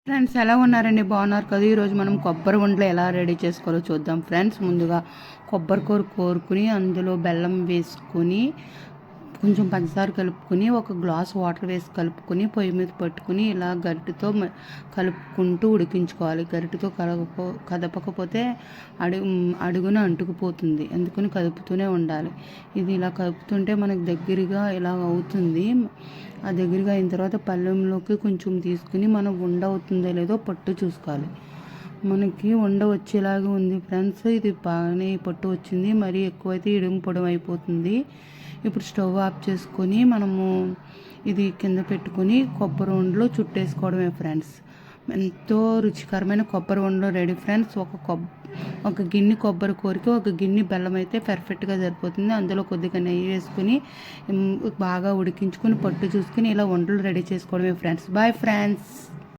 Friends ఎలా ఉన్నారండి? బాగున్నారు కదా? ఈరోజు మనం కొబ్బరి ఉండలు ఎలా రెడీ చేసుకోవాలో చూద్దాం ఫ్రెండ్స్. ముందుగా కొబ్బరి కూర కోరుకుని అందులో బెల్లం వేసుకుని కొంచెం పంచదార కలుపుకొని ఒక గ్లాస్ వాటర్ వేసి కలుపుకొని పొయ్యి మీద పట్టుకుని ఇలా గరిటెతో కలుపుకుంటూ ఉడికించుకోవాలి. గరిటెతో కదపకపోతే అడుగున అంటుకుపోతుంది, అందుకని కదుపుతూనే ఉండాలి. ఇది ఇలా కలుపుతుంటే మనకు దగ్గరగా ఇలా అవుతుంది. ఆ దగ్గరగా అయిన తర్వాత పళ్ళెంలోకి కొంచెం తీసుకుని మనం ఉండ అవుతుందో లేదో పట్టు చూసుకోవాలి. మనకి ఉండ వచ్చేలాగా ఉంది ఫ్రెండ్స్. ఇది బాగానే పట్టు వచ్చింది, మరీ ఎక్కువైతే ఇడుము పొడవు అయిపోతుంది. ఇప్పుడు స్టవ్ ఆఫ్ చేసుకొని మనము ఇది కింద పెట్టుకొని కొబ్బరి ఉండలు చుట్టేసుకోవడమే ఫ్రెండ్స్. ఎంతో రుచికరమైన కొబ్బరి ఉండలు రెడీ ఫ్రెండ్స్. ఒక గిన్నె కొబ్బరి కూరకి ఒక గిన్నె బెల్లం అయితే పర్ఫెక్ట్గా సరిపోతుంది. అందులో కొద్దిగా నెయ్యి వేసుకుని బాగా ఉడికించుకొని పట్టు చూసుకుని ఇలా ఉండలు రెడీ చేసుకోవడమే ఫ్రెండ్స్. Bye friends.